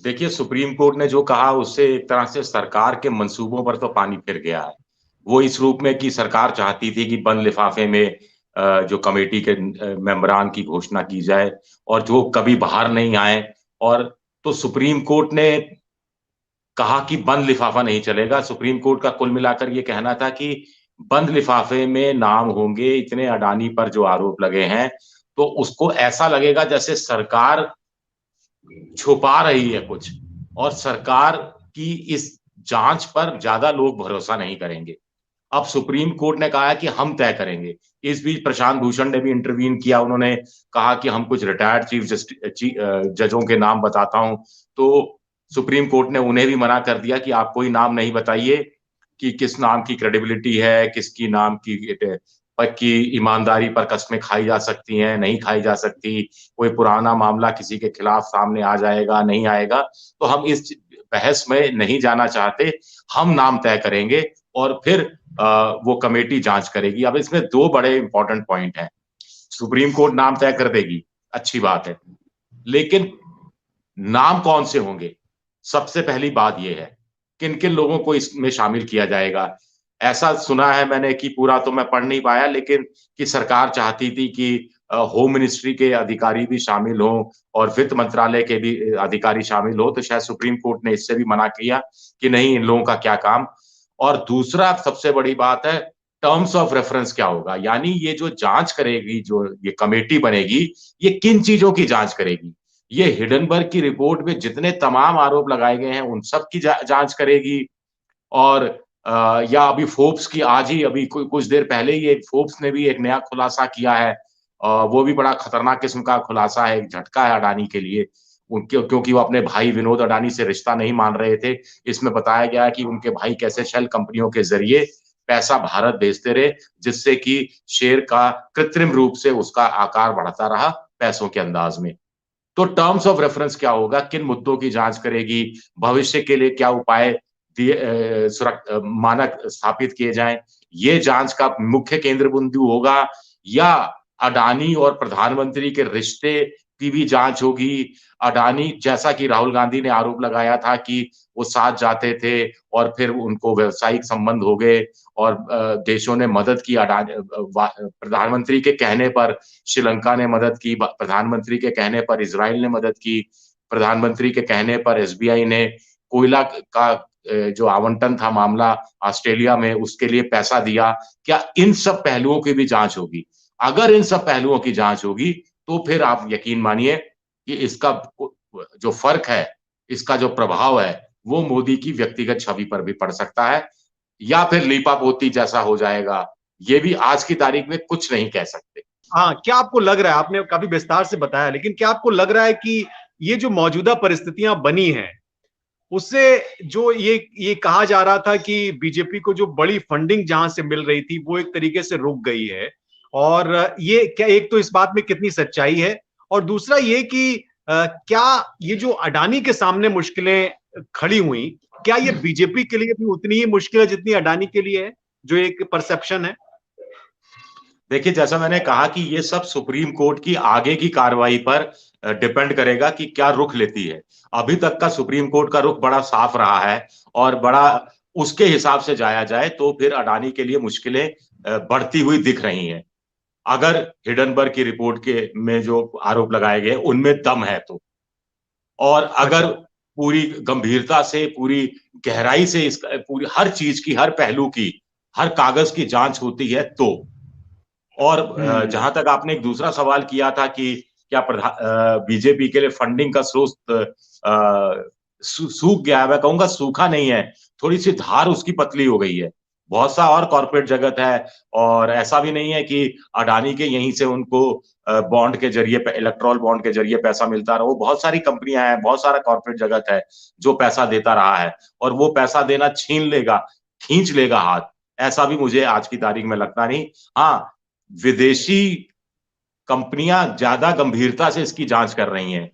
देखिए, supreme court ने जो कहा उससे एक तरह से सरकार के मंसूबों पर तो पानी फिर गया है। वो इस रूप में कि सरकार चाहती थी कि बंद लिफाफे में जो कमेटी के मेंबरान की घोषणा की जाए और जो कभी बाहर नहीं आए। और तो सुप्रीम कोर्ट ने कहा कि बंद लिफाफा नहीं चलेगा। सुप्रीम कोर्ट का कुल मिलाकर ये कहना था कि बंद लिफाफे में नाम होंगे, इतने अडानी पर जो आरोप लगे हैं, तो उसको ऐसा लगेगा जैसे सरकार छुपा रही है कुछ। और सरकार की इस जांच पर ज्यादा लोग भरोसा नहीं करेंगे। अब सुप्रीम कोर्ट ने कहा है कि हम तय करेंगे। इस बीच प्रशांत भूषण ने भी इंटरवीन किया। उन्होंने कहा कि हम कुछ रिटायर्ड जजों के नाम बताता हूं। तो सुप्रीम कोर्ट ने उन्हें भी मना कर दिया कि आप कोई नाम नहीं बताइए कि किस नाम की क्रेडिबिलिटी है, किसकी नाम की ईमानदारी पर कस्में खाई जा सकती हैं, नहीं खाई जा सकती। कोई पुराना मामला किसी के खिलाफ सामने आ जाएगा, नहीं आएगा। तो हम इस बहस में नहीं जाना चाहते। हम नाम तय करेंगे और फिर वो कमेटी जांच करेगी। अब इसमें दो बड़े इंपॉर्टेंट पॉइंट हैं। सुप्रीम कोर्ट नाम तय कर देगी, अच्छी बात है, लेकिन नाम कौन से होंगे? सबसे पहली बात यह है, किन किन लोगों को इसमें शामिल किया जाएगा। ऐसा सुना है मैंने कि पूरा तो मैं पढ़ नहीं पाया, लेकिन कि सरकार चाहती थी कि होम मिनिस्ट्री के अधिकारी भी शामिल हों और वित्त मंत्रालय के भी अधिकारी शामिल हो। तो शायद सुप्रीम कोर्ट ने इससे भी मना किया कि नहीं, इन लोगों का क्या काम। और दूसरा सबसे बड़ी बात है, टर्म्स ऑफ रेफरेंस क्या होगा, यानी ये जो जांच करेगी, जो ये कमेटी बनेगी, ये किन चीजों की जांच करेगी। ये हिडनबर्ग की रिपोर्ट में जितने तमाम आरोप लगाए गए हैं उन सब की जांच करेगी। और या अभी फोर्ब्स की आज ही अभी कुछ देर पहले ही एक फोर्ब्स ने भी एक नया खुलासा किया है। वो भी बड़ा खतरनाक किस्म का खुलासा है, एक झटका है अडानी के लिए। उनके क्योंकि वो अपने भाई विनोद अडानी से रिश्ता नहीं मान रहे थे। इसमें बताया गया है कि उनके भाई कैसे शेल कंपनियों के जरिए पैसा भारत भेजते रहे, जिससे कि शेयर का कृत्रिम रूप से उसका आकार बढ़ता रहा पैसों के अंदाज में। तो टर्म्स ऑफ रेफरेंस क्या होगा, किन मुद्दों की जांच करेगी, भविष्य के लिए क्या उपाय मानक स्थापित किए जाएं, ये जांच का मुख्य केंद्र बिंदु होगा। या अडानी और प्रधानमंत्री के रिश्ते की भी जांच होगी। अडानी, जैसा कि राहुल गांधी ने आरोप लगाया था कि वो साथ जाते थे और फिर उनको व्यावसायिक संबंध हो गए और देशों ने मदद की। प्रधानमंत्री के कहने पर श्रीलंका ने मदद की, प्रधानमंत्री के कहने पर इजराइल ने मदद की, प्रधानमंत्री के कहने पर एसबीआई ने कोयला का जो आवंटन था मामला ऑस्ट्रेलिया में, उसके लिए पैसा दिया। क्या इन सब पहलुओं की भी जांच होगी? अगर इन सब पहलुओं की जांच होगी तो फिर आप यकीन मानिए कि इसका जो फर्क है, इसका जो प्रभाव है, वो मोदी की व्यक्तिगत छवि पर भी पड़ सकता है या फिर लीपापोती जैसा हो जाएगा। ये भी आज की तारीख में कुछ नहीं कह सकते। हाँ, क्या आपको लग रहा है, आपने काफी विस्तार से बताया, लेकिन क्या आपको लग रहा है कि ये जो मौजूदा परिस्थितियां बनी हैं उससे, जो ये कहा जा रहा था कि बीजेपी को जो बड़ी फंडिंग जहां से मिल रही थी वो एक तरीके से रुक गई है, और ये क्या, एक तो इस बात में कितनी सच्चाई है, और दूसरा ये कि क्या ये जो अडानी के सामने मुश्किलें खड़ी हुई, क्या ये बीजेपी के लिए भी उतनी ही मुश्किल है जितनी अडानी के लिए है, जो एक परसेप्शन है? देखिए, जैसा मैंने कहा कि ये सब सुप्रीम कोर्ट की आगे की कार्रवाई पर डिपेंड करेगा कि क्या रुख लेती है। अभी तक का सुप्रीम कोर्ट का रुख बड़ा साफ रहा है और बड़ा उसके हिसाब से जाया जाए तो फिर अडानी के लिए मुश्किलें बढ़ती हुई दिख रही हैं। अगर हिडनबर्ग की रिपोर्ट के में जो आरोप लगाए गए उनमें दम है तो, और अगर अच्छा। पूरी गंभीरता से, पूरी गहराई से इस पूरी हर चीज की, हर पहलू की, हर कागज की जांच होती है तो। और हम्म। जहां तक आपने एक दूसरा सवाल किया था कि क्या बीजेपी के लिए फंडिंग का स्रोत सूख गया है, मैं कहूंगा सूखा नहीं है, थोड़ी सी धार उसकी पतली हो गई है। बहुत सा और कॉर्पोरेट जगत है, और ऐसा भी नहीं है कि अडानी के यहीं से उनको बॉन्ड के जरिए, इलेक्ट्रॉल बॉन्ड के जरिए पैसा मिलता रहा। वो बहुत सारी कंपनियां हैं, बहुत सारा कॉर्पोरेट जगत है जो पैसा देता रहा है, और वो पैसा देना छीन लेगा, खींच लेगा हाथ, ऐसा भी मुझे आज की तारीख में लगता नहीं। हाँ, विदेशी कंपनियां ज्यादा गंभीरता से इसकी जांच कर रही हैं,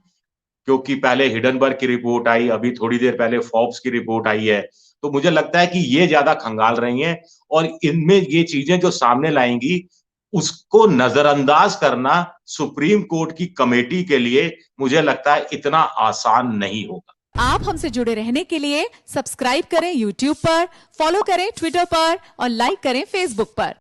क्योंकि पहले हिडनबर्ग की रिपोर्ट आई, अभी थोड़ी देर पहले फोर्ब्स की रिपोर्ट आई है। तो मुझे लगता है कि ये ज्यादा खंगाल रही हैं, और इनमें ये चीजें जो सामने लाएंगी उसको नजरअंदाज करना सुप्रीम कोर्ट की कमेटी के लिए मुझे लगता है इतना आसान नहीं होगा। आप हमसे जुड़े रहने के लिए सब्सक्राइब करें YouTube पर, फॉलो करें ट्विटर पर और लाइक करें Facebook पर।